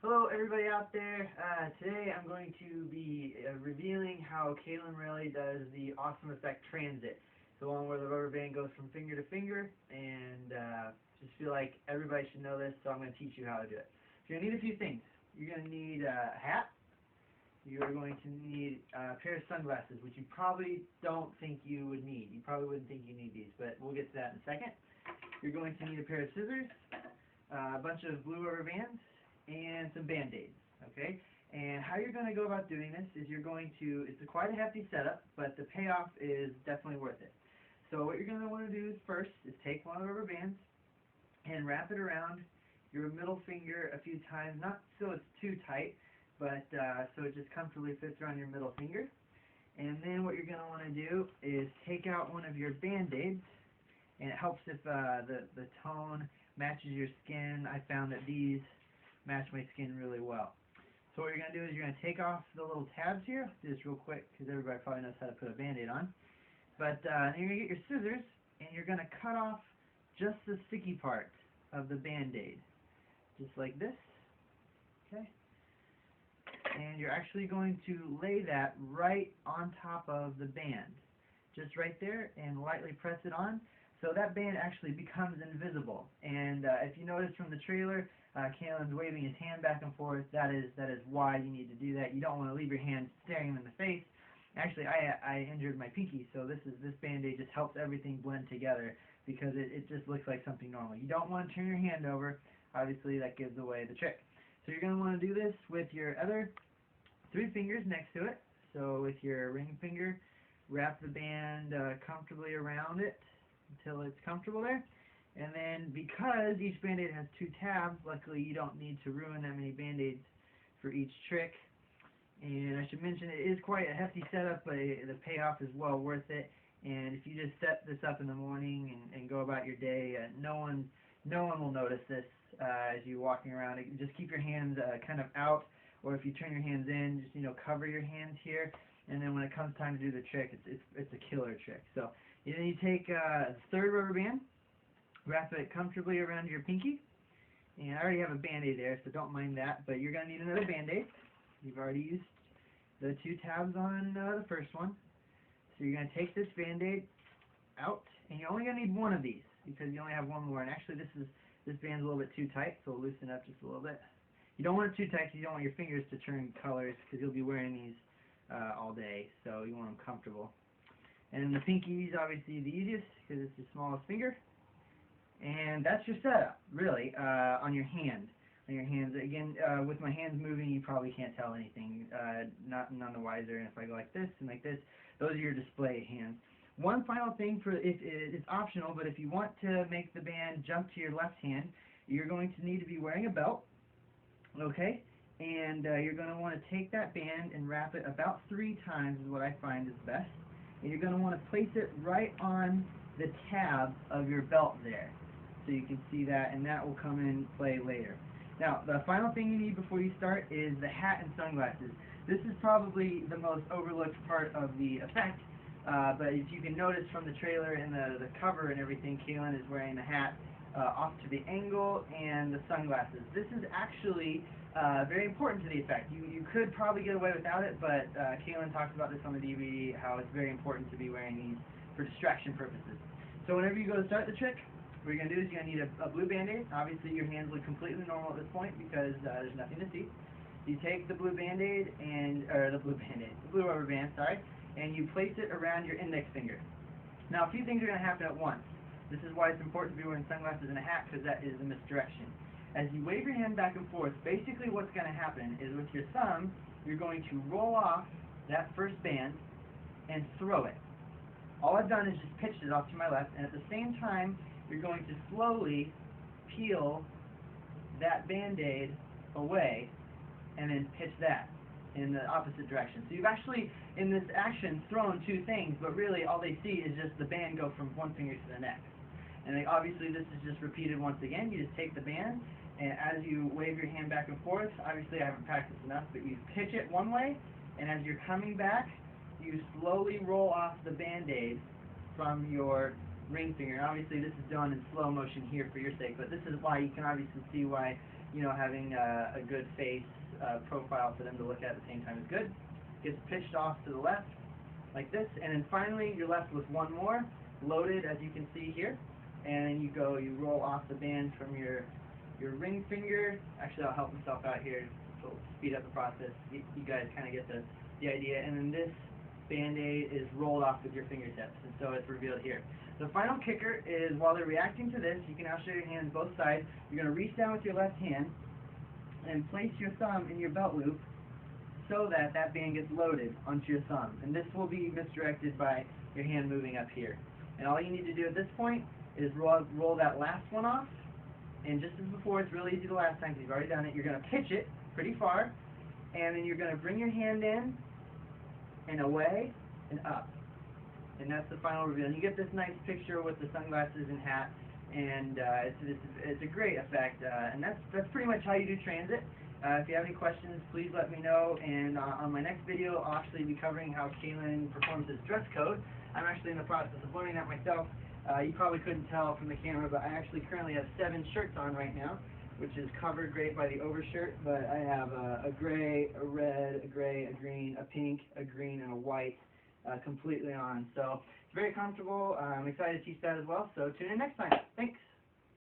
Hello everybody out there. Today I'm going to be revealing how Kaylin Rayleigh does the Awesome Effect Transit. It's the one where the rubber band goes from finger to finger, and just feel like everybody should know this, so I'm going to teach you how to do it. So you're going to need a few things. You're going to need a hat. You're going to need a pair of sunglasses, which you probably don't think you would need. You probably wouldn't think you need these, but we'll get to that in a second. You're going to need a pair of scissors, a bunch of blue rubber bands, and some band-aids, okay? And how you're going to go about doing this is you're going to, it's quite a hefty setup, but the payoff is definitely worth it. So what you're going to want to do first is take one of the rubber bands and wrap it around your middle finger a few times, not so it's too tight, but so it just comfortably fits around your middle finger. And then what you're going to want to do is take out one of your band-aids, and it helps if the tone matches your skin. I found that these match my skin really well. So what you're going to do is you're going to take off the little tabs here. Do this real quick because everybody probably knows how to put a band-aid on. But you're going to get your scissors and you're going to cut off just the sticky part of the band-aid. Just like this. Okay? And you're actually going to lay that right on top of the band. Just right there, and lightly press it on. So that band actually becomes invisible. And if you notice from the trailer, Kaylin's waving his hand back and forth. That is why you need to do that. You don't want to leave your hand staring him in the face. Actually, I injured my pinky, so this band-aid just helps everything blend together because it just looks like something normal. You don't want to turn your hand over. Obviously, that gives away the trick. So you're going to want to do this with your other 3 fingers next to it. So with your ring finger, wrap the band comfortably around it until it's comfortable there. And then because each band-aid has 2 tabs, luckily you don't need to ruin that many band-aids for each trick. And I should mention it is quite a hefty setup, but the payoff is well worth it. And if you just set this up in the morning and go about your day, no one will notice this as you're walking around. Just keep your hands kind of out, or if you turn your hands in, just cover your hands here. And then when it comes time to do the trick, it's a killer trick. So then you take a third rubber band, wrap it comfortably around your pinky, and I already have a band-aid there, so don't mind that, but you're going to need another band-aid. You've already used the 2 tabs on the first one, so you're going to take this band-aid out, and you're only going to need one of these, because you only have one more, and actually this band's a little bit too tight, so we'll loosen it up just a little bit. You don't want it too tight because you don't want your fingers to turn colors, because you'll be wearing these all day, so you want them comfortable. And the pinky is obviously the easiest, because it's the smallest finger. And that's your setup, really, on your hand. On your hands, again, with my hands moving, you probably can't tell anything. None the wiser. And if I go like this and like this, those are your display hands. One final thing it's optional, but if you want to make the band jump to your left hand, you're going to need to be wearing a belt. Okay, and you're going to want to take that band and wrap it about 3 times is what I find is best. And you're going to want to place it right on the tab of your belt there. So you can see that, and that will come in play later. Now, the final thing you need before you start is the hat and sunglasses. This is probably the most overlooked part of the effect, but as you can notice from the trailer and the cover and everything, Kaylin is wearing the hat off to the angle and the sunglasses. This is actually very important to the effect. You could probably get away without it, but Kaylin talks about this on the DVD, how it's very important to be wearing these for distraction purposes. So whenever you go to start the trick, what you're going to do is you're going to need a blue band-aid. Obviously your hands look completely normal at this point because there's nothing to see. You take the blue band-aid, the blue rubber band, sorry, and you place it around your index finger. Now a few things are going to happen at once. This is why it's important to be wearing sunglasses and a hat, because that is a misdirection. As you wave your hand back and forth, basically what's going to happen is with your thumb, you're going to roll off that first band and throw it. All I've done is just pitched it off to my left, and at the same time, you're going to slowly peel that band-aid away and then pitch that in the opposite direction. So you've actually, in this action, thrown 2 things, but really all they see is just the band go from one finger to the next. And obviously this is just repeated once again. You just take the band, and as you wave your hand back and forth, obviously I haven't practiced enough, but you pitch it one way, and as you're coming back, you slowly roll off the band-aid from your ring finger. And obviously this is done in slow motion here for your sake, but this is why you can obviously see why you know, having a good face profile for them to look at the same time is good. Gets pitched off to the left, like this, and then finally you're left with one more, loaded as you can see here, and you roll off the band from your ring finger. Actually, I'll help myself out here to speed up the process. You guys kind of get the idea, and then this Band-Aid is rolled off with your fingertips, and so it's revealed here. The final kicker is while they're reacting to this, you can now show your hands both sides. You're going to reach down with your left hand and place your thumb in your belt loop so that that band gets loaded onto your thumb. And this will be misdirected by your hand moving up here. And all you need to do at this point is roll that last one off. And just as before, it's really easy the last time because you've already done it. You're going to pitch it pretty far, and then you're going to bring your hand in and away and up. And that's the final reveal. And you get this nice picture with the sunglasses and hat, and it's a great effect. And that's pretty much how you do transit. If you have any questions, please let me know. And on my next video, I'll actually be covering how Kalen performs his dress code. I'm actually in the process of learning that myself. You probably couldn't tell from the camera, but I actually currently have 7 shirts on right now, which is covered great by the overshirt. But I have a gray, a red, a gray, a green, a pink, a green, and a white completely on. So it's very comfortable. I'm excited to teach that as well. So tune in next time. Thanks.